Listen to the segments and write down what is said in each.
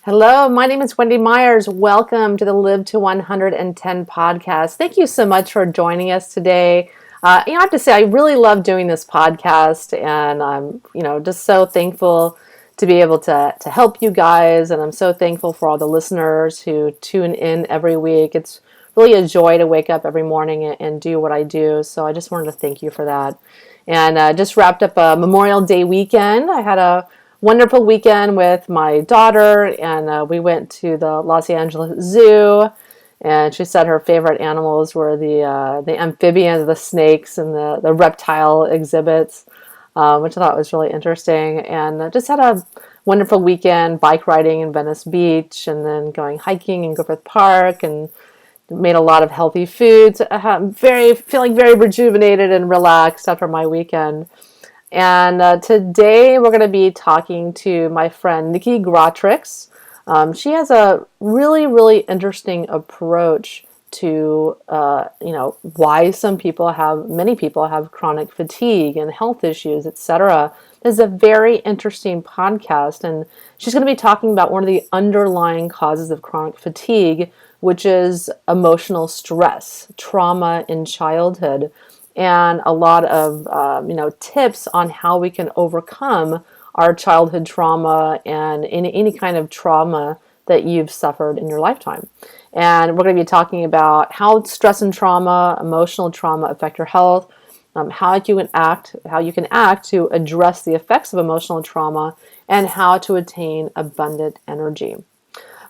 Hello, my name is Wendy Myers. Welcome to the Live to 110 podcast. Thank you so much for joining us today. I have to say, I really love doing this podcast, and I'm, just so thankful to be able to help you guys, and I'm so thankful for all the listeners who tune in every week. It's really a joy to wake up every morning and do what I do. So I just wanted to thank you for that. And just wrapped up a Memorial Day weekend. I had a wonderful weekend with my daughter, and we went to the Los Angeles Zoo. And she said her favorite animals were the amphibians, the snakes, and the reptile exhibits, which I thought was really interesting. And just had a wonderful weekend bike riding in Venice Beach, and then going hiking in Griffith Park, and made a lot of healthy foods. Feeling very rejuvenated and relaxed after my weekend. And today we're going to be talking to my friend Niki Gratrix. She has a really, really interesting approach to, why many people have chronic fatigue and health issues, etc. This is a very interesting podcast, and she's going to be talking about one of the underlying causes of chronic fatigue, which is emotional stress, trauma in childhood, and a lot of tips on how we can overcome our childhood trauma and any kind of trauma that you've suffered in your lifetime. And we're going to be talking about how stress and trauma, emotional trauma affect your health, how you can act to address the effects of emotional trauma, and how to attain abundant energy.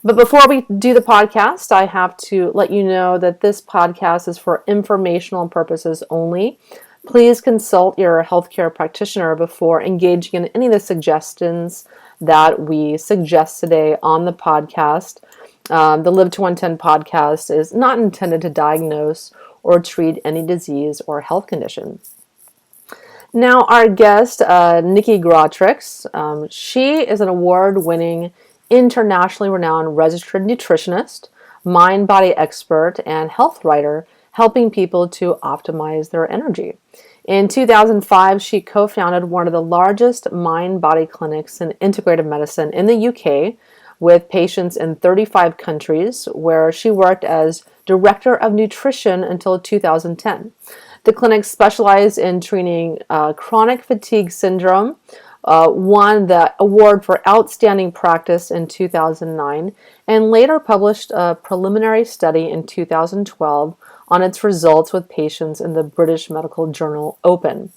But before we do the podcast, I have to let you know that this podcast is for informational purposes only. Please consult your healthcare practitioner before engaging in any of the suggestions that we suggest today on the podcast. The Live to 110 podcast is not intended to diagnose or treat any disease or health condition. Now, our guest, Niki Gratrix, she is an award-winning, internationally renowned registered nutritionist, mind-body expert, and health writer, helping people to optimize their energy. In 2005, she co-founded one of the largest mind-body clinics in integrative medicine in the UK, with patients in 35 countries, where she worked as director of nutrition until 2010. The clinic specialized in treating chronic fatigue syndrome, won the award for outstanding practice in 2009, and later published a preliminary study in 2012 on its results with patients in the British medical journal Open.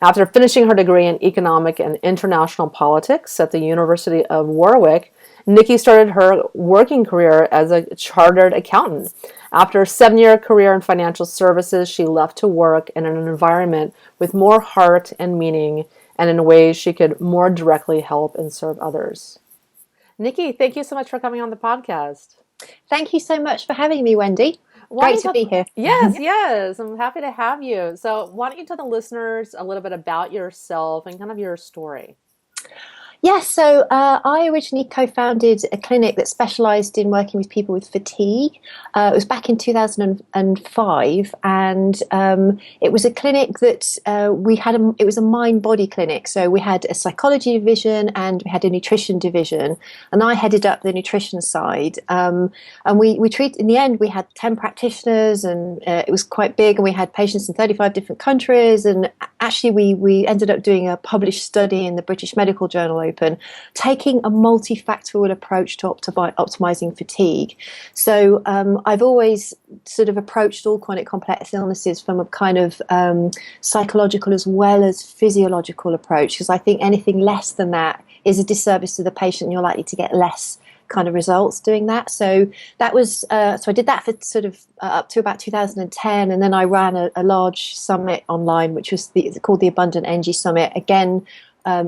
After finishing her degree in economic and international politics at the University of Warwick, Niki started her working career as a chartered accountant. After a 7-year career in financial services, she left to work in an environment with more heart and meaning, and in ways she could more directly help and serve others. Niki, thank you so much for coming on the podcast. Thank you so much for having me, Wendy. Great to be here. Yes. I'm happy to have you. So why don't you tell the listeners a little bit about yourself and kind of your story? Yes, so I originally co-founded a clinic that specialised in working with people with fatigue. It was back in 2005, and it was a clinic that it was a mind-body clinic. So we had a psychology division and we had a nutrition division, and I headed up the nutrition side. And we treated, in the end, we had 10 practitioners, and it was quite big, and we had patients in 35 different countries. And actually, we ended up doing a published study in the British Medical Journal Open, taking a multifactorial approach to optimizing fatigue. So I've always sort of approached all chronic complex illnesses from a kind of psychological as well as physiological approach, because I think anything less than that is a disservice to the patient, and you're likely to get less kind of results doing that. So that was so I did that for sort of up to about 2010, and then I ran a large summit online, which was called the Abundant Energy Summit, again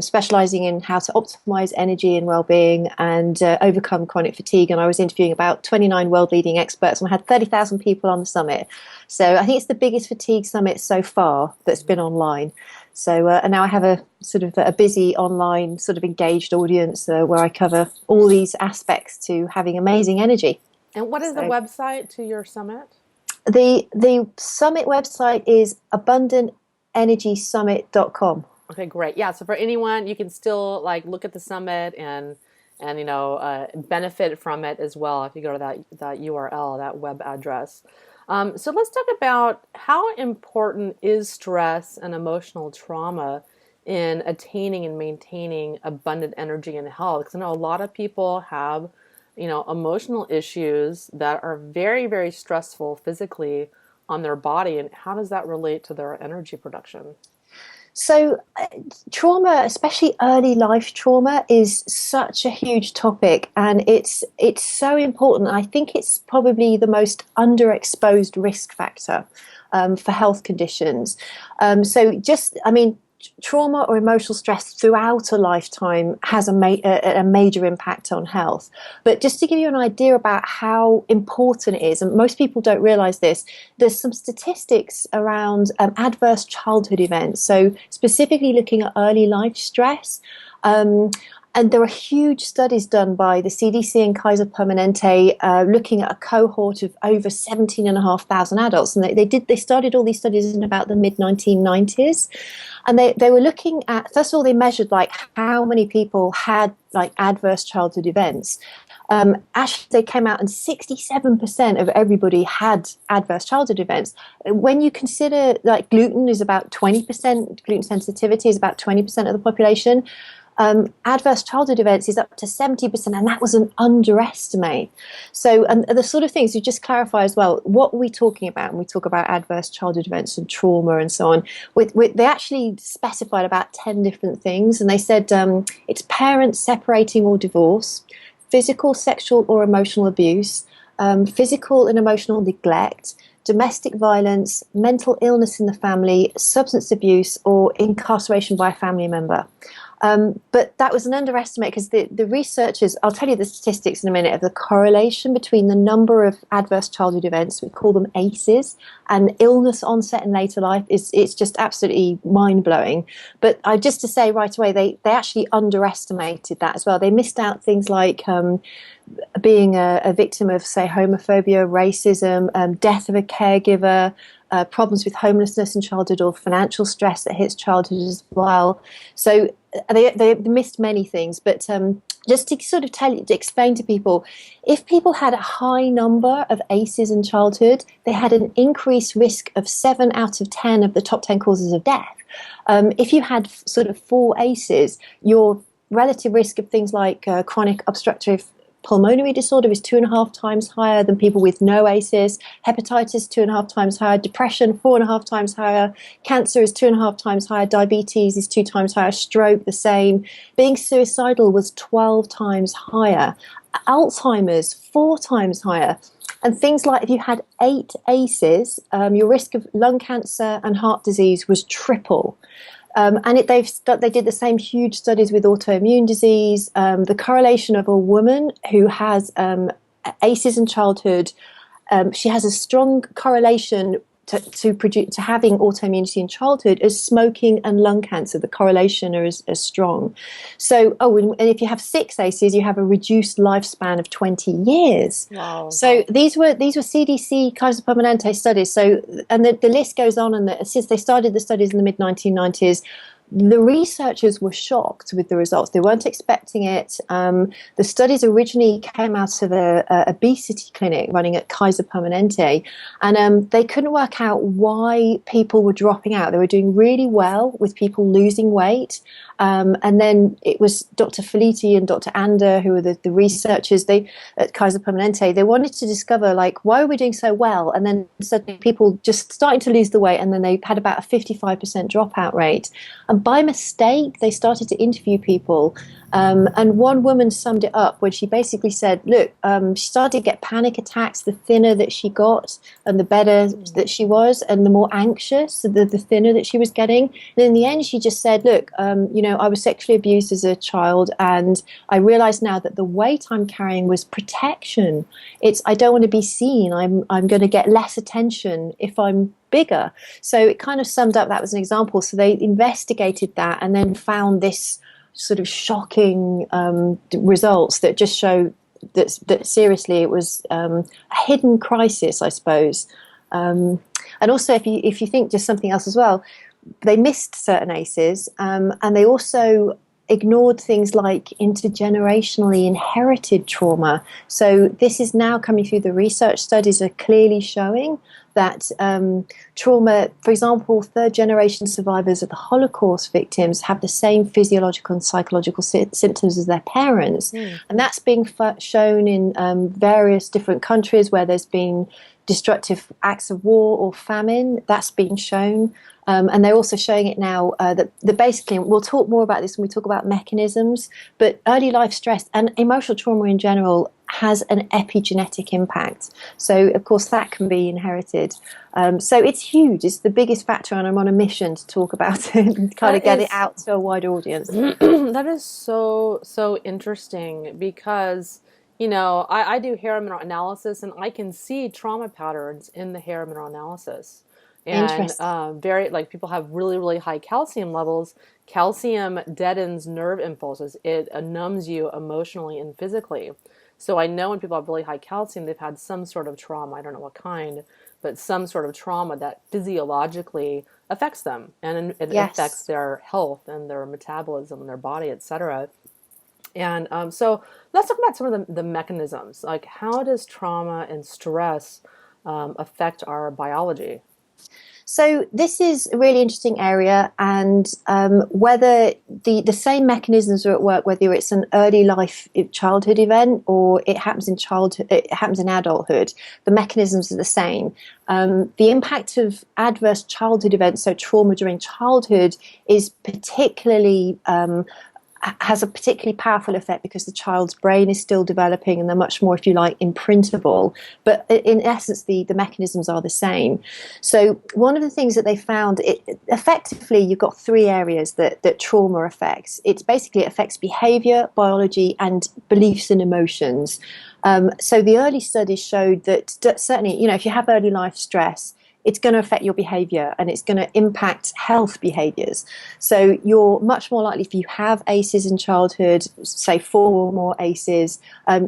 specializing in how to optimize energy and well-being and overcome chronic fatigue. And I was interviewing about 29 world leading experts, and I had 30,000 people on the summit. So I think it's the biggest fatigue summit so far that's been online. So and now I have a sort of a busy online sort of engaged audience where I cover all these aspects to having amazing energy. And what is the website to your summit? The summit website is abundantenergysummit.com. Okay, great. Yeah, so for anyone, you can still look at the summit and and benefit from it as well if you go to that URL, that web address. So let's talk about how important is stress and emotional trauma in attaining and maintaining abundant energy and health. Because I know a lot of people have, emotional issues that are very, very stressful physically on their body. And how does that relate to their energy production? So, trauma, especially early life trauma, is such a huge topic, and it's so important. I think it's probably the most underexposed risk factor for health conditions. Trauma or emotional stress throughout a lifetime has a major impact on health. But just to give you an idea about how important it is, and most people don't realize this, there's some statistics around adverse childhood events. So specifically looking at early life stress. And there are huge studies done by the CDC and Kaiser Permanente looking at a cohort of over 17,500 adults. And they started all these studies in about the mid-1990s. And they were looking at, first of all, they measured like how many people had like adverse childhood events. Actually, they came out and 67% of everybody had adverse childhood events. When you consider like gluten is about 20%, gluten sensitivity is about 20% of the population. Adverse childhood events is up to 70%, and that was an underestimate. So, and the sort of things, to just clarify as well, what are we talking about when we talk about adverse childhood events and trauma and so on? They actually specified about 10 different things, and they said it's parents separating or divorce, physical, sexual, or emotional abuse, physical and emotional neglect, domestic violence, mental illness in the family, substance abuse, or incarceration by a family member. But that was an underestimate because the researchers, I'll tell you the statistics in a minute, of the correlation between the number of adverse childhood events, we call them ACEs, and illness onset in later life, it's just absolutely mind-blowing. But just to say right away, they actually underestimated that as well. They missed out things like being a victim of, say, homophobia, racism, death of a caregiver, problems with homelessness in childhood, or financial stress that hits childhood as well. So they missed many things, but just to sort of to explain to people, if people had a high number of ACEs in childhood, they had an increased risk of 7 out of 10 of the top 10 causes of death. If you had sort of 4 ACEs, your relative risk of things like chronic obstructive pulmonary disorder is 2.5 times higher than people with no ACEs. Hepatitis 2.5 times higher. Depression 4.5 times higher. Cancer is 2.5 times higher. Diabetes is 2 times higher. Stroke the same. Being suicidal was 12 times higher. Alzheimer's 4 times higher. And things like if you had 8 ACEs, your risk of lung cancer and heart disease was triple. They did the same huge studies with autoimmune disease. The correlation of a woman who has ACEs in childhood, she has a strong correlation to having autoimmunity in childhood as smoking and lung cancer. The correlation is as strong. So, and if you have 6 ACEs, you have a reduced lifespan of 20 years. Wow. So these were CDC Kaiser Permanente studies. So, and the list goes on. And since they started the studies in the mid-1990s, the researchers were shocked with the results. They weren't expecting it. The studies originally came out of a obesity clinic running at Kaiser Permanente, and they couldn't work out why people were dropping out. They were doing really well with people losing weight. And then it was Dr. Felitti and Dr. Ander, who were the researchers at Kaiser Permanente. They wanted to discover, like, why are we doing so well? And then suddenly people just starting to lose the weight, and then they had about a 55% dropout rate. And by mistake, they started to interview people. And one woman summed it up when she basically said, look, she started to get panic attacks the thinner that she got and the better that she was, and the more anxious, the thinner that she was getting. And in the end, she just said, look, I was sexually abused as a child, and I realize now that the weight I'm carrying was protection. I don't want to be seen. I'm going to get less attention if I'm bigger. So it kind of summed up, that was an example. So they investigated that and then found this sort of shocking results that just show that seriously it was a hidden crisis, I suppose. And also, if you think just something else as well, they missed certain ACEs, and they also, ignored things like intergenerationally inherited trauma. So this is now coming through. The research studies are clearly showing that trauma, for example, third generation survivors of the Holocaust victims have the same physiological and psychological symptoms as their parents. And that's being shown in various different countries where there's been destructive acts of war or famine. That's been shown. And they're also showing it now that basically, we'll talk more about this when we talk about mechanisms, but early life stress and emotional trauma in general has an epigenetic impact. So, of course, that can be inherited. So it's huge. It's the biggest factor, and I'm on a mission to talk about it and kind of get it out to a wide audience. That is so interesting because, I do hair mineral analysis, and I can see trauma patterns in the hair mineral analysis. And very, like, people have really high calcium levels. Calcium deadens nerve impulses. It numbs you emotionally and physically. So I know when people have really high calcium, they've had some sort of trauma. I don't know what kind, but some sort of trauma that physiologically affects them, and it affects their health and their metabolism and their body, etc. And so let's talk about some of the mechanisms. Like, how does trauma and stress affect our biology? So this is a really interesting area, and whether the same mechanisms are at work, whether it's an early life childhood event or it happens in childhood, it happens in adulthood, the mechanisms are the same. The impact of adverse childhood events, so trauma during childhood, is particularly has a particularly powerful effect because the child's brain is still developing and they're much more, if you like, imprintable. But in essence, the mechanisms are the same. So one of the things that they found, effectively, you've got three areas that trauma affects. It affects behavior, biology, and beliefs and emotions. So the early studies showed that certainly, if you have early life stress, it's going to affect your behavior and it's going to impact health behaviors. So you're much more likely, if you have ACEs in childhood, say 4 or more ACEs,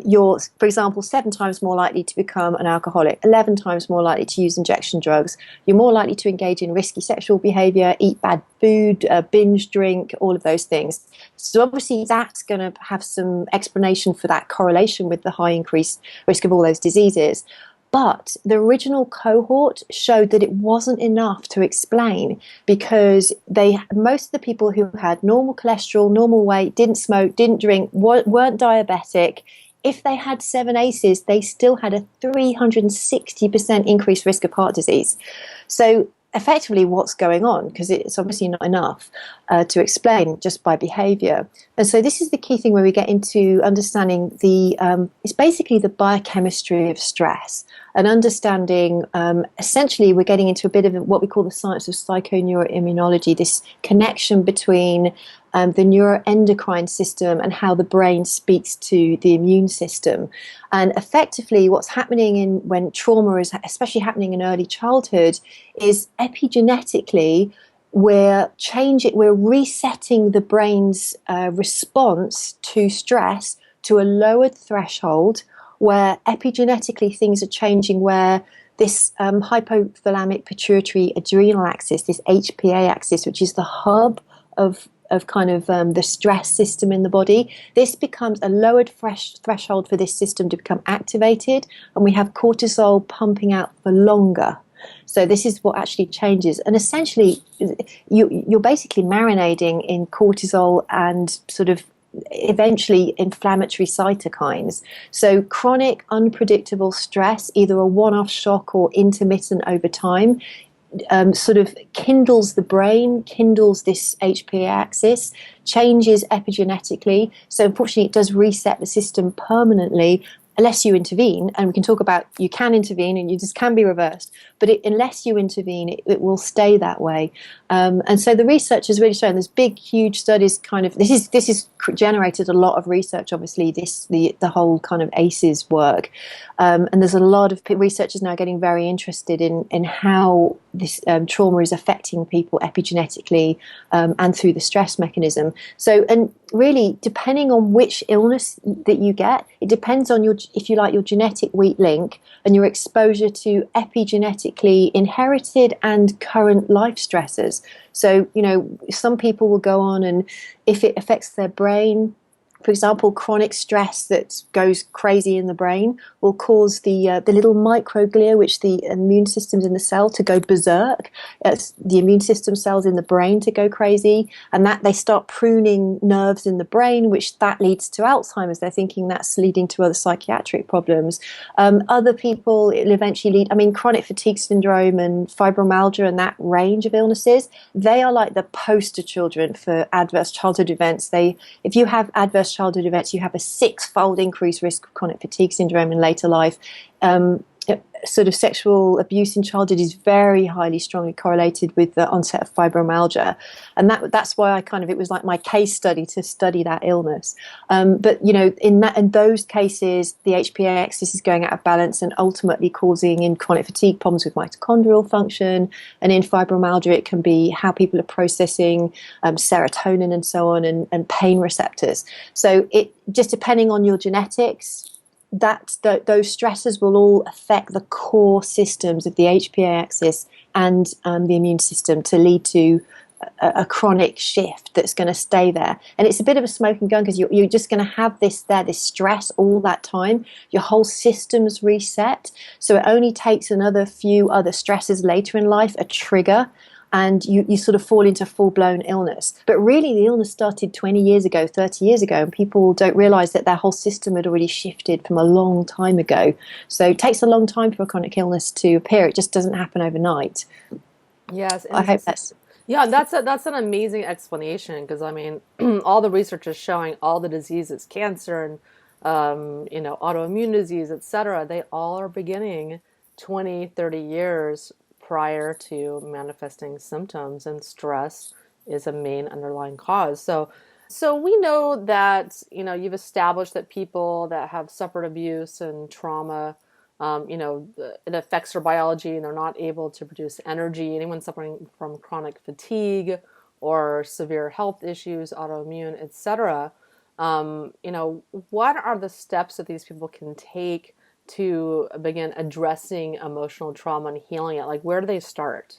you're, for example, 7 times more likely to become an alcoholic, 11 times more likely to use injection drugs. You're more likely to engage in risky sexual behavior, eat bad food, binge drink, all of those things. So obviously that's going to have some explanation for that correlation with the high increased risk of all those diseases. But the original cohort showed that it wasn't enough to explain, because most of the people who had normal cholesterol, normal weight, didn't smoke, didn't drink, weren't diabetic, if they had 7 ACEs, they still had a 360% increased risk of heart disease. So effectively, what's going on? Because it's obviously not enough to explain just by behavior. And so this is the key thing where we get into understanding it's basically the biochemistry of stress, and understanding, essentially, we're getting into a bit of what we call the science of psychoneuroimmunology, this connection between the neuroendocrine system and how the brain speaks to the immune system. And effectively, what's happening when trauma is especially happening in early childhood is epigenetically, we're resetting the brain's response to stress to a lowered threshold, where epigenetically things are changing, where this hypothalamic pituitary adrenal axis, this HPA axis, which is the hub of kind of the stress system in the body, this becomes a lowered threshold for this system to become activated, and we have cortisol pumping out for longer. So this is what actually changes. And essentially, you're basically marinating in cortisol and sort of eventually inflammatory cytokines. So chronic, unpredictable stress, either a one-off shock or intermittent over time, sort of kindles the brain, kindles this HPA axis, changes epigenetically. So unfortunately, it does reset the system permanently, unless you intervene. And we can talk about, you can intervene and this can be reversed, but unless you intervene, it will stay that way. And so the research has really shown, there's big, huge studies kind of, this has generated a lot of research, obviously, the whole kind of ACEs work. And there's a lot of researchers now getting very interested in how this trauma is affecting people epigenetically and through the stress mechanism. So, and really, depending on which illness that you get, it depends on your, if you like, your genetic weak link and your exposure to epigenetically inherited and current life stressors. So, some people will go on, and if it affects their brain, for example, chronic stress that goes crazy in the brain will cause the little microglia, which the immune system's in the cell, to go berserk. It's the immune system cells in the brain to go crazy, and that they start pruning nerves in the brain, which that leads to Alzheimer's. They're thinking that's leading to other psychiatric problems. Other people, it'll eventually lead. I mean, chronic fatigue syndrome and fibromyalgia and that range of illnesses, they are like the poster children for adverse childhood events. If you have adverse childhood events, you have a six-fold increased risk of chronic fatigue syndrome in later life. Sort of sexual abuse in childhood is very highly strongly correlated with the onset of fibromyalgia, and that's why it was like my case study to study that illness. But in those cases, the HPA axis is going out of balance and ultimately causing, in chronic fatigue, problems with mitochondrial function, and in fibromyalgia it can be how people are processing serotonin and so on, and pain receptors. So it just, depending on your genetics, those stresses will all affect the core systems of the HPA axis and the immune system to lead to a chronic shift that's going to stay there. And it's a bit of a smoking gun, because you're just going to have this stress all that time. Your whole system's reset. So it only takes another few other stresses later in life, a trigger, and you sort of fall into full-blown illness. But really, the illness started 20 years ago, 30 years ago, and people don't realize that their whole system had already shifted from a long time ago. So it takes a long time for a chronic illness to appear. It just doesn't happen overnight. Yes. I hope that's... Yeah, that's an amazing explanation, because I mean, all the research is showing all the diseases, cancer and autoimmune disease, etc., they all are beginning 20, 30 years prior to manifesting symptoms, and stress is a main underlying cause. So we know that, you've established that people that have suffered abuse and trauma, it affects their biology and they're not able to produce energy. Anyone suffering from chronic fatigue or severe health issues, autoimmune, etc., what are the steps that these people can take to begin addressing emotional trauma and healing it? Like, where do they start?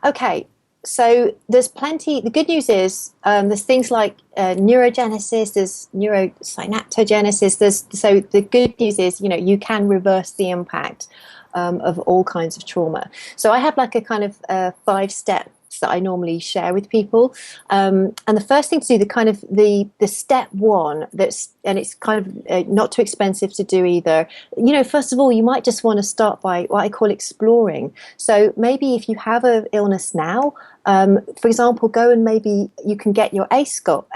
Okay, so there's plenty. The good news is there's things like neurogenesis, there's neurosynaptogenesis. So the good news is, you can reverse the impact of all kinds of trauma. So I have like a kind of 5 steps that I normally share with people. And the first thing to do, the step one, and it's kind of not too expensive to do either. First of all, you might just want to start by what I call exploring. So maybe if you have an illness now, for example, go and maybe you can get your ACE score,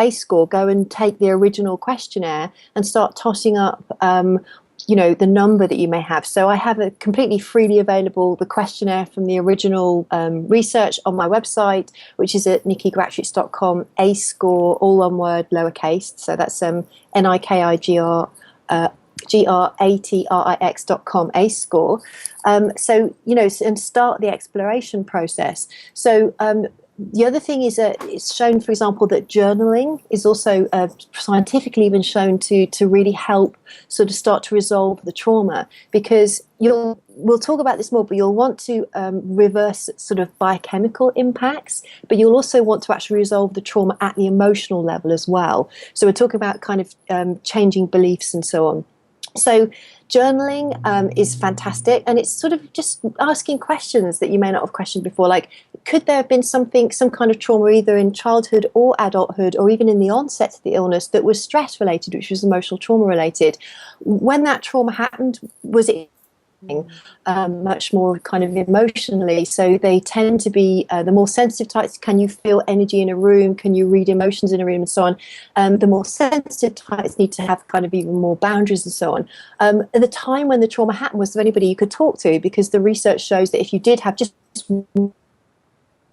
go and take the original questionnaire and start tossing up the number that you may have. So I have a completely freely available, the questionnaire from the original research on my website, which is at nikigratrix.com, ACE score, all one word, lowercase. So that's NIKIGRATRIX.com, ACE score. And start the exploration process. So the other thing is that it's shown, for example, that journaling is also scientifically even shown to really help sort of start to resolve the trauma, because we'll talk about this more, but you'll want to reverse sort of biochemical impacts, but you'll also want to actually resolve the trauma at the emotional level as well. So we're talking about kind of changing beliefs and so on. So journaling is fantastic, and it's sort of just asking questions that you may not have questioned before, like, could there have been some kind of trauma either in childhood or adulthood, or even in the onset of the illness, that was stress related, which was emotional trauma related? When that trauma happened, was it much more kind of emotionally? So they tend to be the more sensitive types. Can you feel energy in a room? Can you read emotions in a room, and so on? The more sensitive types need to have kind of even more boundaries and so on. At the time when the trauma happened, was there anybody you could talk to? Because the research shows that if you did have just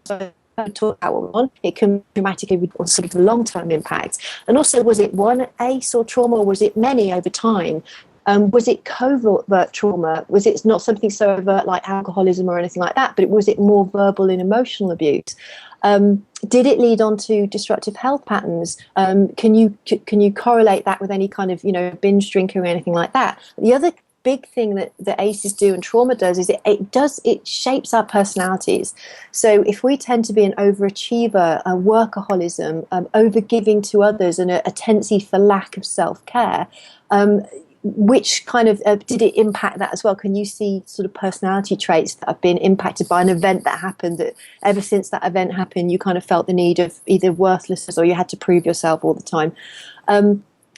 talk about one, it can dramatically reduce sort of long-term impacts. And also, was it one ACE or trauma, or was it many over time? Was it covert trauma? Was it not something so overt like alcoholism or anything like that, but was it more verbal and emotional abuse? Did it lead on to disruptive health patterns? Can you correlate that with any kind of binge drinking or anything like that? The other big thing that the ACEs do and trauma does is it shapes our personalities. So if we tend to be an overachiever, a workaholism, overgiving to others, and a tendency for lack of self-care, which kind of did it impact that as well? Can you see sort of personality traits that have been impacted by an event that happened, that ever since that event happened you kind of felt the need of either worthlessness or you had to prove yourself all the time?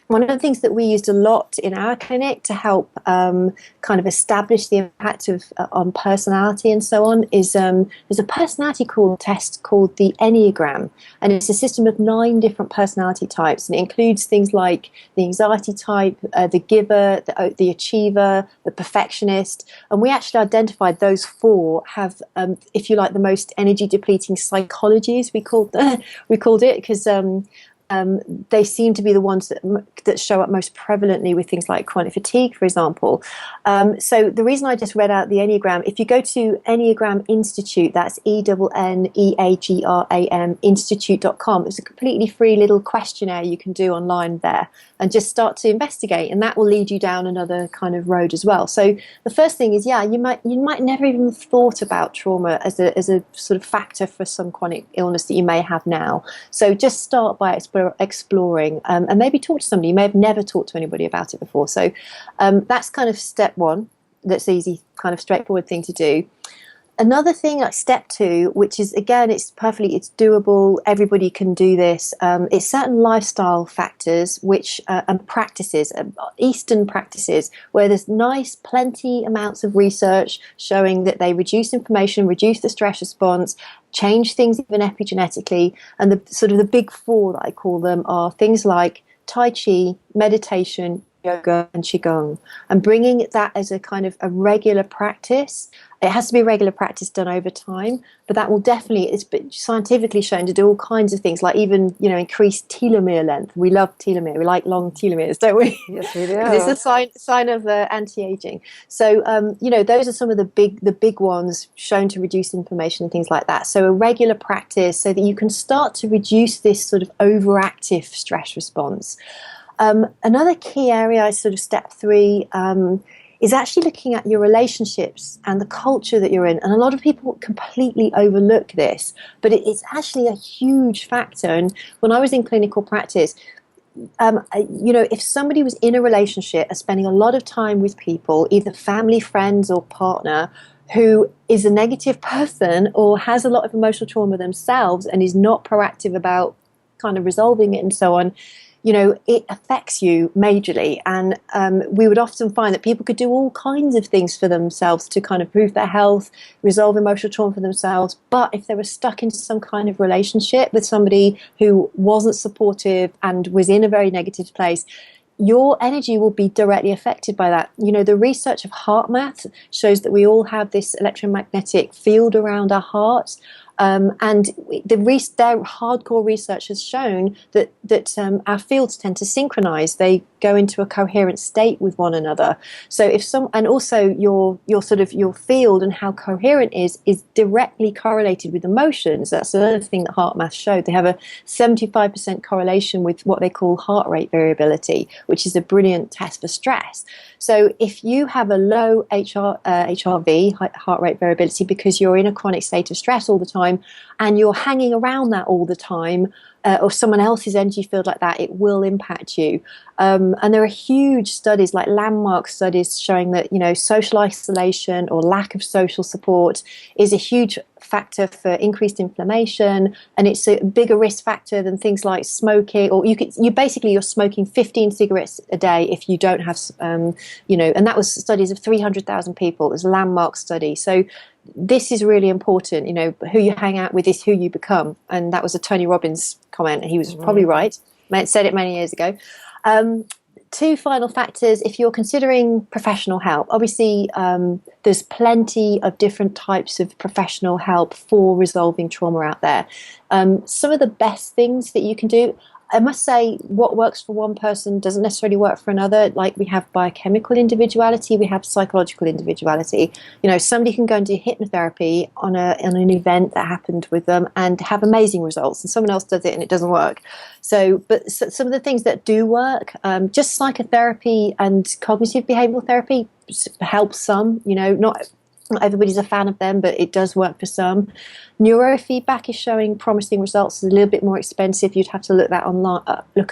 One of the things that we used a lot in our clinic to help kind of establish the impact of on personality and so on is there's a personality test called the Enneagram, and it's a system of 9 different personality types, and it includes things like the anxiety type, the giver, the achiever, the perfectionist, and we actually identified those 4 have, if you like, the most energy depleting psychologies. We called it because they seem to be the ones that show up most prevalently with things like chronic fatigue, for example. So the reason I just read out the Enneagram, if you go to Enneagram Institute, that's ENNEAGRAM Institute.com, it's a completely free little questionnaire you can do online there and just start to investigate, and that will lead you down another kind of road as well. So the first thing is, you might never even have thought about trauma as a sort of factor for some chronic illness that you may have now. So just start by exploring, and maybe talk to somebody. You may have never talked to anybody about it before. So that's kind of step 1. That's easy, kind of straightforward thing to do. Another thing, like step 2, which is, again, it's doable, everybody can do this. It's certain lifestyle factors and practices, Eastern practices, where there's plenty amounts of research showing that they reduce inflammation, reduce the stress response, change things even epigenetically. And the sort of the big 4 that I call them are things like Tai Chi, meditation, yoga, and Qigong, and bringing that as a kind of a regular practice. It has to be a regular practice done over time, but that will definitely, it's been scientifically shown to do all kinds of things, like even, increase telomere length. We love telomere. We like long telomeres, don't we? Yes, we do. It's a sign of anti-aging. So, those are some of the big ones shown to reduce inflammation and things like that. So a regular practice so that you can start to reduce this sort of overactive stress response. Another key area, sort of step 3, is actually looking at your relationships and the culture that you're in. And a lot of people completely overlook this, but it's actually a huge factor. And when I was in clinical practice, if somebody was in a relationship and spending a lot of time with people, either family, friends, or partner, who is a negative person or has a lot of emotional trauma themselves and is not proactive about kind of resolving it and so on, it affects you majorly. And we would often find that people could do all kinds of things for themselves to kind of improve their health, resolve emotional trauma for themselves. But if they were stuck into some kind of relationship with somebody who wasn't supportive and was in a very negative place, your energy will be directly affected by that. The research of heart math shows that we all have this electromagnetic field around our hearts. And their hardcore research has shown that our fields tend to synchronize. They go into a coherent state with one another. So and also your field and how coherent is directly correlated with emotions. That's another thing that heart math showed. They have a 75% correlation with what they call heart rate variability, which is a brilliant test for stress. So if you have a low HRV, heart rate variability, because you're in a chronic state of stress all the time, and you're hanging around that all the time, or someone else's energy field like that, it will impact you. And there are huge studies, like landmark studies, showing that social isolation or lack of social support is a huge factor for increased inflammation, and it's a bigger risk factor than things like smoking. Or you're smoking 15 cigarettes a day if you don't have and that was studies of 300,000 people. It was a landmark study. So this is really important. Who you hang out with is who you become, and that was a Tony Robbins comment. He was probably right. Said it many years ago. 2 final factors. If you're considering professional help, obviously there's plenty of different types of professional help for resolving trauma out there. Some of the best things that you can do, I must say, what works for one person doesn't necessarily work for another. Like, we have biochemical individuality, we have psychological individuality. Somebody can go and do hypnotherapy on an event that happened with them and have amazing results, and someone else does it and it doesn't work. But some of the things that do work, just psychotherapy and cognitive behavioral therapy helps some. Not everybody's a fan of them, but it does work for some. Neurofeedback is showing promising results. It's a little bit more expensive. You'd have to look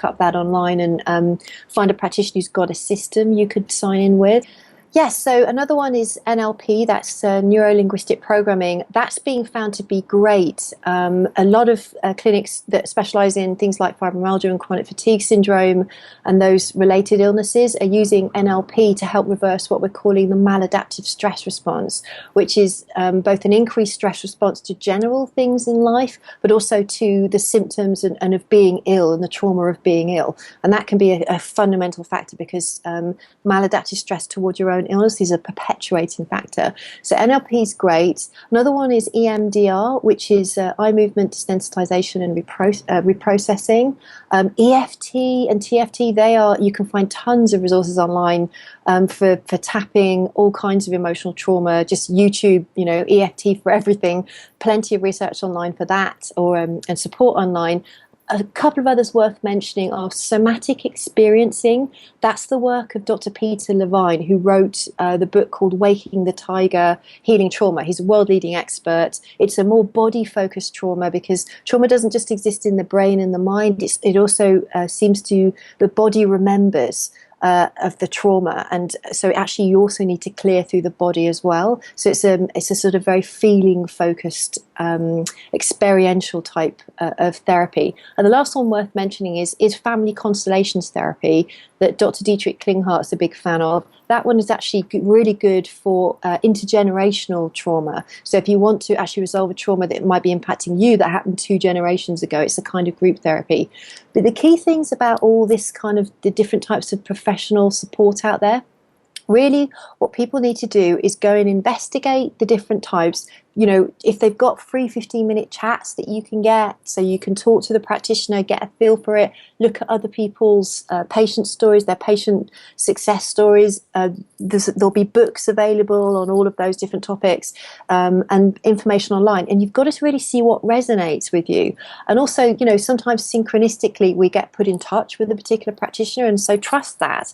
up that online, and find a practitioner who's got a system you could sign in with. Yes, so another one is NLP, that's neuro-linguistic programming. That's being found to be great. A lot of clinics that specialize in things like fibromyalgia and chronic fatigue syndrome and those related illnesses are using NLP to help reverse what we're calling the maladaptive stress response, which is both an increased stress response to general things in life, but also to the symptoms and of being ill and the trauma of being ill. And that can be a fundamental factor, because maladaptive stress towards your own illness is a perpetuating factor. So NLP is great. Another one is EMDR, which is eye movement desensitization and reprocessing. EFT and TFT, you can find tons of resources online for tapping all kinds of emotional trauma. Just YouTube, EFT for everything. Plenty of research online for that, or and support online. A couple of others worth mentioning are somatic experiencing. That's the work of Dr. Peter Levine, who wrote the book called Waking the Tiger, Healing Trauma. He's a world-leading expert. It's a more body-focused trauma, because trauma doesn't just exist in the brain and the mind. It also seems to, the body remembers of the trauma, and so actually you also need to clear through the body as well. So it's a sort of very feeling focused, experiential type of therapy. And the last one worth mentioning is family constellations therapy that Dr. Dietrich Klinghart's a big fan of. That one is actually really good for intergenerational trauma. So if you want to actually resolve a trauma that might be impacting you that happened 2 generations ago, it's a kind of group therapy. But the key things about all this kind of the different types of professional support out there, really what people need to do is go and investigate the different types. If they've got free 15-minute chats that you can get, so you can talk to the practitioner, get a feel for it, look at other people's patient stories, their patient success stories. There'll be books available on all of those different topics, and information online. And you've got to really see what resonates with you. And also, sometimes synchronistically we get put in touch with a particular practitioner, and so trust that.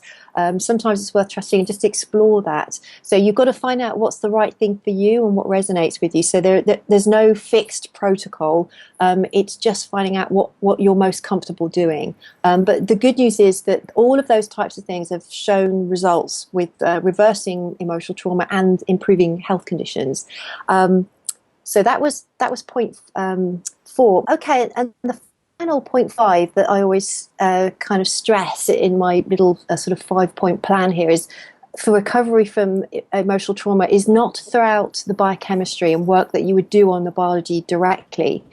Sometimes it's worth trusting and just explore that. So you've got to find out what's the right thing for you and what resonates with you. So there's no fixed protocol. It's just finding out what you're most comfortable doing. But the good news is that all of those types of things have shown results with reversing emotional trauma and improving health conditions. So that was point 4. Okay, and the final point 5 that I always kind of stress in my little sort of 5-point plan here is, for recovery from emotional trauma, is not to throw out the biochemistry and work that you would do on the biology directly.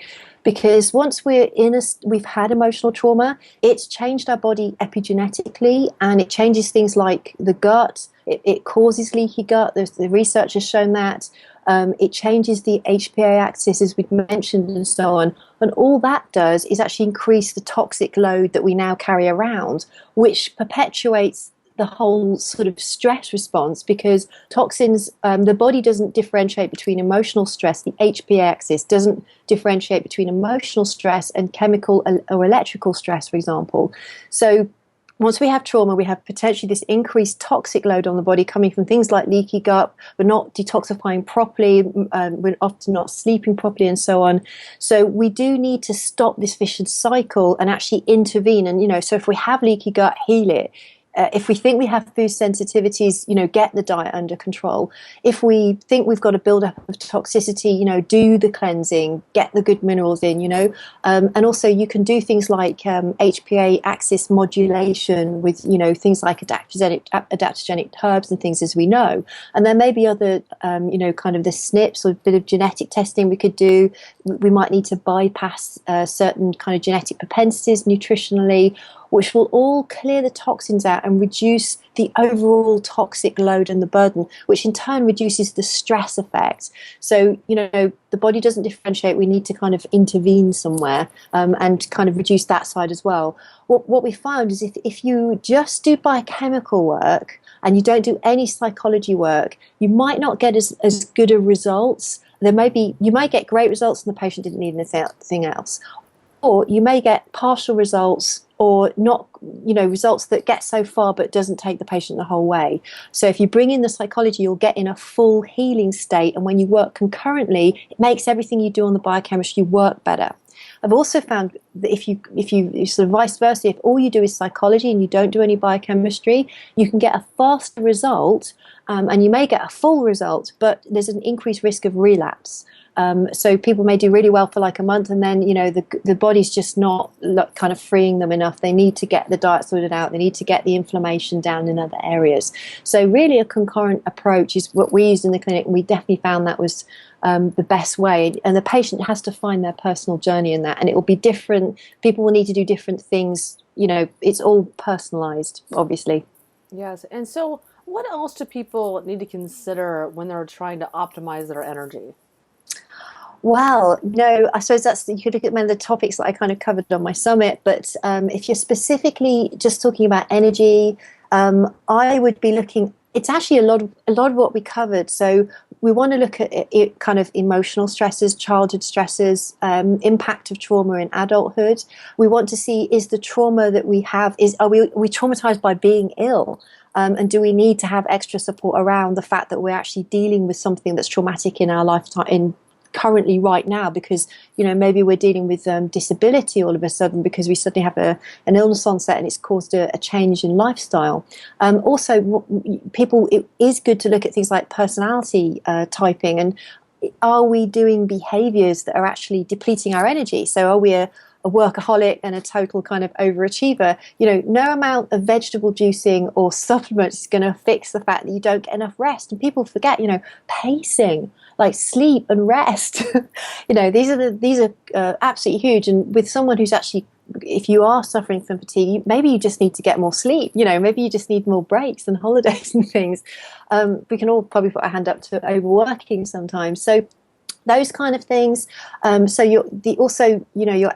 Because once we've had emotional trauma, it's changed our body epigenetically, and it changes things like the gut. It causes leaky gut. The research has shown that. It changes the HPA axis, as we've mentioned, and so on. And all that does is actually increase the toxic load that we now carry around, which perpetuates the whole sort of stress response, because toxins, the body doesn't differentiate between emotional stress. The HPA axis doesn't differentiate between emotional stress and chemical or electrical stress, for example. So once we have trauma, we have potentially this increased toxic load on the body coming from things like leaky gut. We're not detoxifying properly. We're often not sleeping properly, and so on. So we do need to stop this vicious cycle and actually intervene. And, so if we have leaky gut, heal it. If we think we have food sensitivities, get the diet under control. If we think we've got a build-up of toxicity, do the cleansing, get the good minerals in, and also you can do things like HPA axis modulation with, things like adaptogenic herbs and things, as we know. And there may be other, kind of the SNPs or a bit of genetic testing we could do. We might need to bypass certain kind of genetic propensities nutritionally. which will all clear the toxins out and reduce the overall toxic load and the burden, which in turn reduces the stress effect. So, the body doesn't differentiate. We need to kind of intervene somewhere, and kind of reduce that side as well. What we found is if you just do biochemical work and you don't do any psychology work, you might not get as good a results. You might get great results and the patient didn't need anything else. Or you may get partial results or not, results that get so far but doesn't take the patient the whole way. So if you bring in the psychology, you'll get in a full healing state. And when you work concurrently, it makes everything you do on the biochemistry work better. I've also found that if you sort of vice versa, if all you do is psychology and you don't do any biochemistry, you can get a faster result, and you may get a full result, but there's an increased risk of relapse. So people may do really well for like a month, and then the body's just not kind of freeing them enough. They need to get the diet sorted out. They need to get the inflammation down in other areas. So really, a concurrent approach is what we used in the clinic, and we definitely found that was the best way. And the patient has to find their personal journey in that, and it will be different. People will need to do different things. It's all personalized, obviously. Yes. And so, what else do people need to consider when they're trying to optimize their energy? Well, no, I suppose you could look at many of the topics that I kind of covered on my summit, but if you're specifically just talking about energy, I would be looking. It's actually a lot of what we covered. So we want to look at it kind of emotional stresses, childhood stresses, impact of trauma in adulthood. We want to see, is the trauma that we have, are we traumatized by being ill? And do we need to have extra support around the fact that we're actually dealing with something that's traumatic in our lifetime, currently right now, because maybe we're dealing with disability all of a sudden because we suddenly have an illness onset and it's caused a change in lifestyle. Also, it is good to look at things like personality typing, and are we doing behaviors that are actually depleting our energy? So are we a workaholic and a total kind of overachiever? No amount of vegetable juicing or supplements is going to fix the fact that you don't get enough rest. And people forget, pacing, like sleep and rest. These are absolutely huge. And with someone who's actually, if you are suffering from fatigue, maybe you just need to get more sleep. Maybe you just need more breaks and holidays and things. We can all probably put our hand up to overworking sometimes. So those kind of things. So your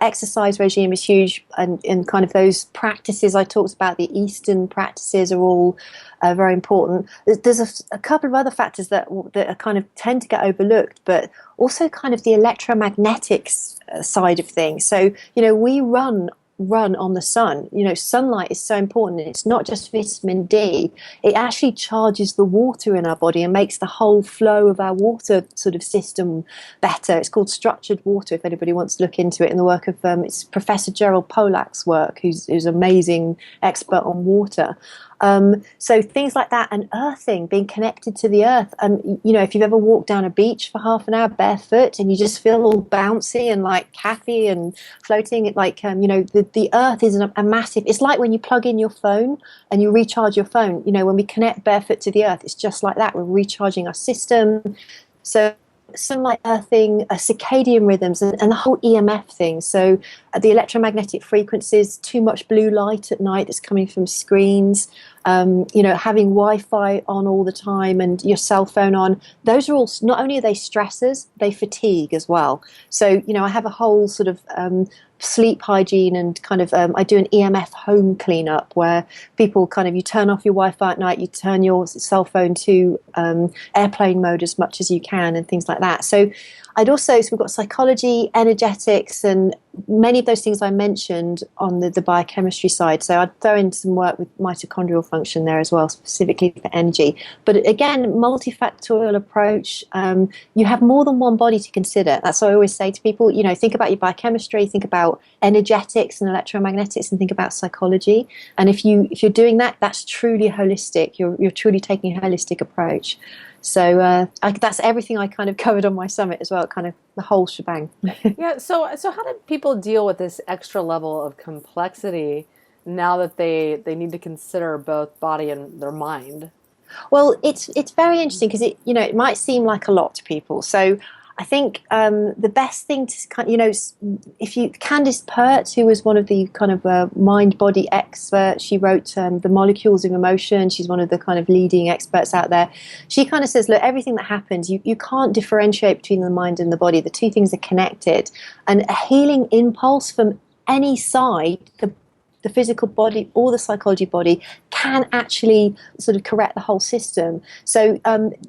exercise regime is huge, and kind of those practices I talked about, the Eastern practices, are all very important. There's a couple of other factors that are kind of tend to get overlooked, but also kind of the electromagnetics side of things. So we run on the sun. Sunlight is so important. It's not just vitamin D. It actually charges the water in our body and makes the whole flow of our water sort of system better. It's called structured water, if anybody wants to look into it, in the work of it's Professor Gerald Polak's work, who's an amazing expert on water. So things like that, and earthing, being connected to the earth. If you've ever walked down a beach for half an hour barefoot and you just feel all bouncy and like happy and floating, the earth is a massive. It's like when you plug in your phone and you recharge your phone. When we connect barefoot to the earth, it's just like that. We're recharging our system. So sunlight, earthing, circadian rhythms, and the whole EMF thing. So the electromagnetic frequencies, too much blue light at night that's coming from screens, having Wi-Fi on all the time and your cell phone on. Those are all, not only are they stressors, they fatigue as well. So, I have a whole sort of sleep hygiene and kind of I do an EMF home cleanup where people kind of, you turn off your Wi-Fi at night, you turn your cell phone to airplane mode as much as you can and things like that. So we've got psychology, energetics, and many of those things I mentioned on the biochemistry side. So I'd throw in some work with mitochondrial function there as well, specifically for energy. But again, multifactorial approach. You have more than one body to consider. That's what I always say to people. Think about your biochemistry, think about energetics and electromagnetics, and think about psychology. And if you're doing that, that's truly holistic. You're truly taking a holistic approach. So that's everything I kind of covered on my summit as well, kind of the whole shebang. Yeah. So how do people deal with this extra level of complexity now that they need to consider both body and their mind? Well, it's very interesting because it might seem like a lot to people. So I think the best thing to if you Candice Pert, who was one of the kind of mind body experts, she wrote The Molecules of Emotion. She's one of the kind of leading experts out there. She kind of says, look, everything that happens, you can't differentiate between the mind and the body. The two things are connected, and a healing impulse from any side, the physical body or the psychology body, can actually sort of correct the whole system. So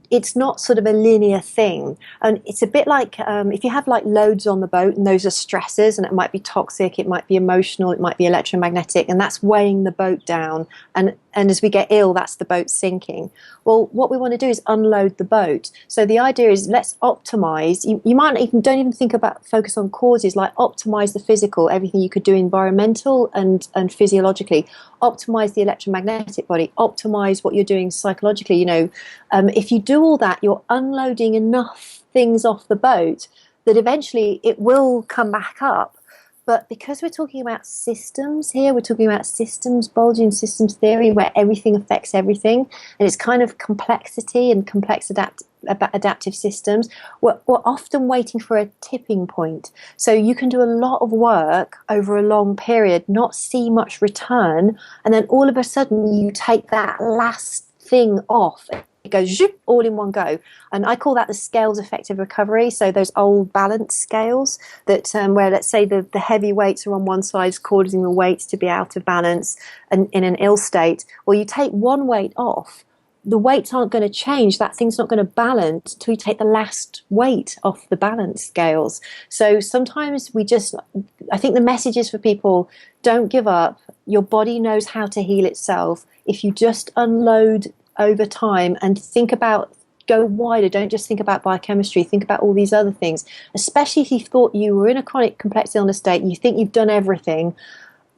it's not sort of a linear thing. And it's a bit like if you have like loads on the boat and those are stresses, and it might be toxic, it might be emotional, it might be electromagnetic, and that's weighing the boat down. And as we get ill, that's the boat sinking. Well, what we want to do is unload the boat. So the idea is, let's optimize. You might even don't even think about focus on causes, like optimize the physical, everything you could do environmental and physiologically. Optimize the electromagnetic body. Optimize what you're doing psychologically. If you do all that, you're unloading enough things off the boat that eventually it will come back up. But because we're talking about systems here, we're talking about systems, Bolgian systems theory, where everything affects everything, and it's kind of complexity and complex adaptive systems. We're often waiting for a tipping point. So you can do a lot of work over a long period, not see much return, and then all of a sudden you take that last thing off. It goes zoop, all in one go. And I call that the scales effect of recovery. So those old balance scales that where, let's say, the heavy weights are on one side, causing the weights to be out of balance and in an ill state. Well, you take one weight off, the weights aren't going to change. That thing's not going to balance until you take the last weight off the balance scales. So sometimes I think the message is for people, don't give up. Your body knows how to heal itself. If you just unload over time and go wider, don't just think about biochemistry, think about all these other things, especially if you thought you were in a chronic complex illness state and you think you've done everything.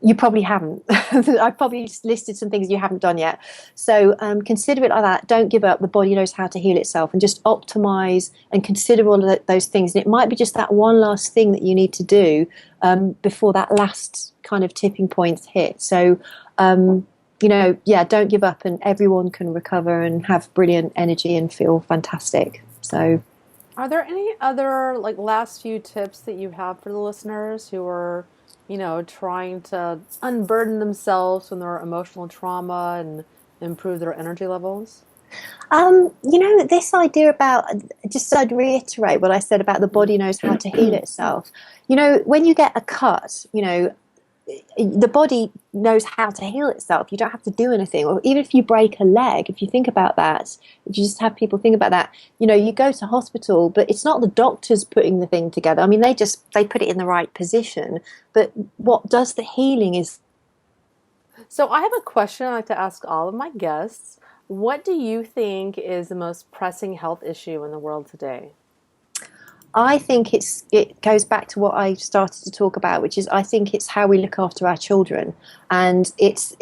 You probably haven't. I've probably listed some things you haven't done yet. So consider it like that. Don't give up. The body knows how to heal itself, and just optimize and consider all of those things. And it might be just that one last thing that you need to do before that last kind of tipping point hit. So don't give up, and everyone can recover and have brilliant energy and feel fantastic. So, are there any other last few tips that you have for the listeners who are, trying to unburden themselves from their emotional trauma and improve their energy levels? This idea about, just so I'd reiterate what I said about the body knows how to heal itself. When you get a cut, the body knows how to heal itself. You don't have to do anything. Or even if you break a leg, if you think about that, if you just have people think about that, you go to hospital, but it's not the doctors putting the thing together. I mean, they put it in the right position. But what does the healing is. So I have a question I'd like to ask all of my guests. What do you think is the most pressing health issue in the world today? I think it goes back to what I started to talk about, which is I think it's how we look after our children, and it's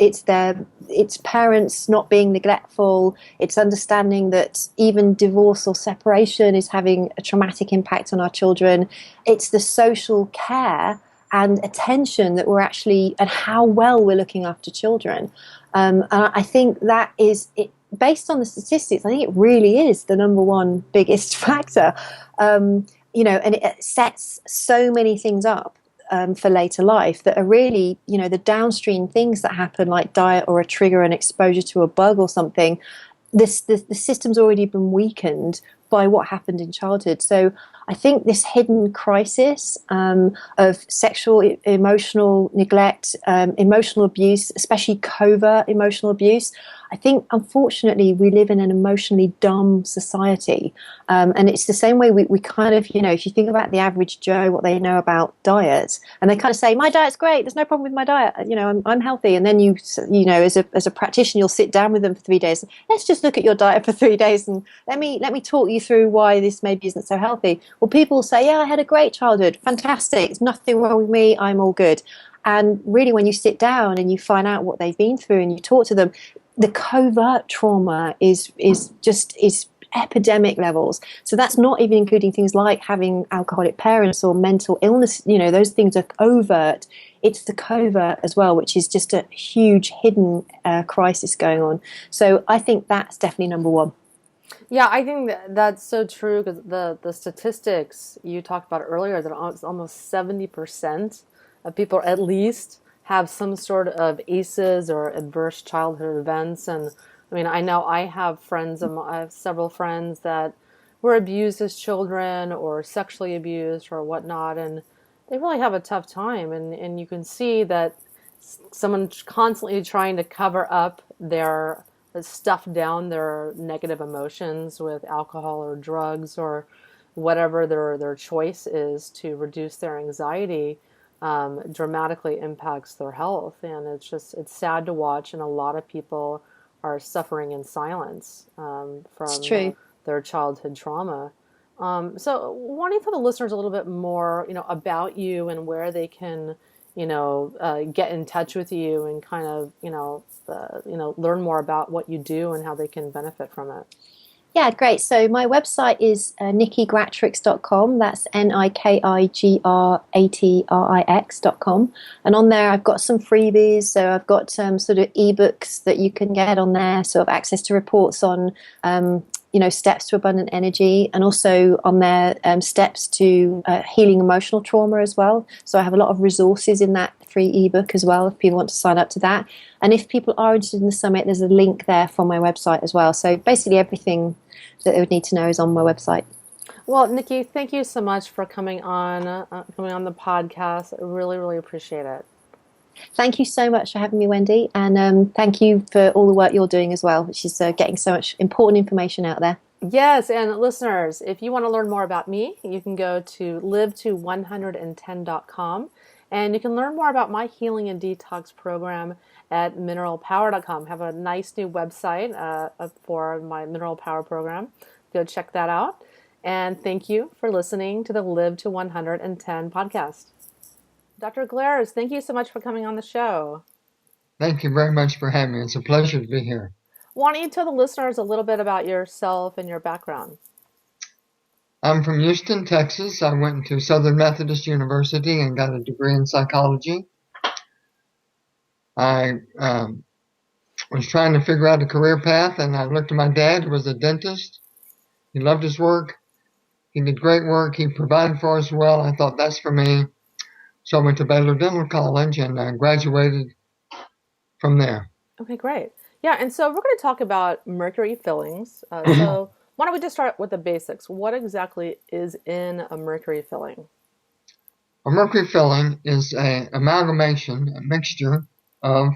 parents not being neglectful. It's understanding that even divorce or separation is having a traumatic impact on our children. It's the social care and attention that we're actually, and how well we're looking after children. And I think that is it. Based on the statistics, I think it really is the number one biggest factor. And it sets so many things up for later life that are really, the downstream things that happen, like diet or a trigger, an exposure to a bug or something. The system's already been weakened by what happened in childhood. So I think this hidden crisis of sexual, emotional neglect, emotional abuse, especially covert emotional abuse, I think, unfortunately, we live in an emotionally dumb society. And it's the same way we kind of, if you think about the average Joe, what they know about diet, and they kind of say, my diet's great, there's no problem with my diet, I'm healthy. And then as a practitioner, you'll sit down with them for 3 days. Let's just look at your diet for 3 days and let me talk you through why this maybe isn't so healthy. Well, people say, yeah, I had a great childhood, fantastic, there's nothing wrong with me, I'm all good. And really, when you sit down and you find out what they've been through and you talk to them, the covert trauma is epidemic levels. So that's not even including things like having alcoholic parents or mental illness. Those things are overt. It's the covert as well, which is just a huge hidden crisis going on. So I think that's definitely number one. Yeah, I think that's so true because the statistics you talked about earlier that almost 70% of people at least have some sort of ACEs or adverse childhood events. And I mean, I know I have I have several friends that were abused as children or sexually abused or whatnot, and they really have a tough time. And you can see that someone constantly trying to cover up their stuff down their negative emotions with alcohol or drugs or whatever their choice is to reduce their anxiety dramatically impacts their health. And it's sad to watch, and a lot of people are suffering in silence It's from true. their childhood trauma. So, wanting to tell the listeners a little bit more, about you and where they can, get in touch with you and kind of, learn more about what you do and how they can benefit from it. Yeah, great. So my website is nikigratrix.com. That's nikigratrix.com. And on there, I've got some freebies. So I've got sort of ebooks that you can get on there, sort of access to reports on, steps to abundant energy, and also on there, steps to healing emotional trauma as well. So I have a lot of resources in that free ebook as well if people want to sign up to that. And if people are interested in the summit, there's a link there from my website as well. So basically everything that they would need to know is on my website. Well, Niki, thank you so much for coming on the podcast. I really, really appreciate it. Thank you so much for having me, Wendy. And thank you for all the work you're doing as well, which is getting so much important information out there. Yes, and listeners, if you want to learn more about me, you can go to live to110.com and you can learn more about my healing and detox program at mineralpower.com. I have a nice new website for my Mineral Power program. Go check that out. And thank you for listening to the Live to 110 podcast. Dr. Glares, thank you so much for coming on the show. Thank you very much for having me. It's a pleasure to be here. Why don't you tell the listeners a little bit about yourself and your background? I'm from Houston, Texas. I went to Southern Methodist University and got a degree in psychology. I was trying to figure out a career path, and I looked at my dad, who was a dentist. He loved his work. He did great work. He provided for us well. I thought, that's for me. So I went to Baylor Dental College and graduated from there. Okay, great. Yeah, and so we're going to talk about mercury fillings. So why don't we just start with the basics? What exactly is in a mercury filling? A mercury filling is an amalgamation, a mixture of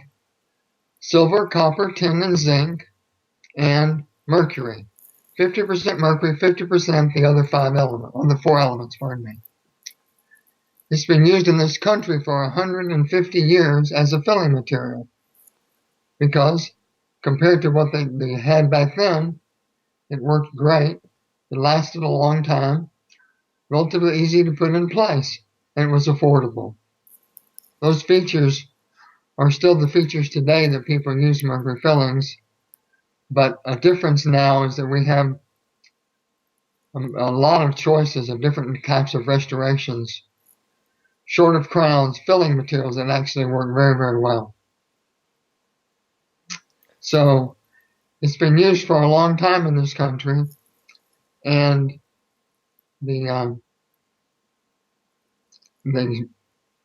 silver, copper, tin, and zinc, and mercury. 50% mercury, 50% the other the four elements, pardon me. It's been used in this country for 150 years as a filling material because compared to what they had back then, it worked great. It lasted a long time, relatively easy to put in place, and it was affordable. Those features are still the features today that people use mercury fillings, but a difference now is that we have a lot of choices of different types of restorations, short of crowns, filling materials that actually work very, very well. So it's been used for a long time in this country, and the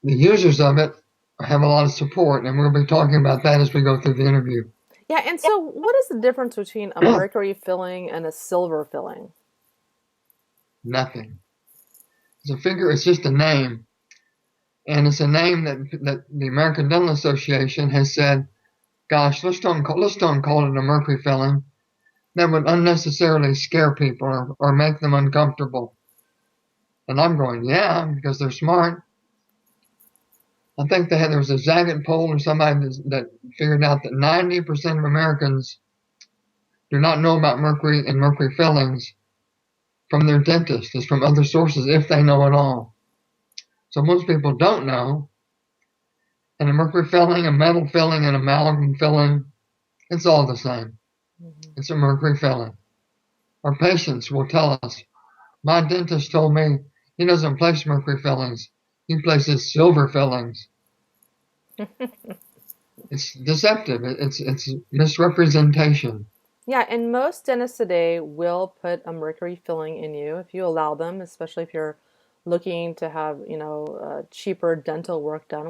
users of it have a lot of support, and we'll be talking about that as we go through the interview. Yeah, and so what is the difference between a mercury filling and a silver filling? Nothing. It's just a name, and it's a name that the American Dental Association has said, gosh, let's don't call it a mercury filling. That would unnecessarily scare people or make them uncomfortable. And I'm going, yeah, because they're smart. I think there was a Zagat poll or somebody that figured out that 90% of Americans do not know about mercury and mercury fillings from their dentist. It's from other sources, if they know at all. So most people don't know. And a mercury filling, a metal filling, and amalgam filling, it's all the same. Mm-hmm. It's a mercury filling. Our patients will tell us, my dentist told me he doesn't place mercury fillings. He places silver fillings. It's deceptive. It's misrepresentation. Yeah, and most dentists today will put a mercury filling in you if you allow them, especially if you're looking to have, cheaper dental work done.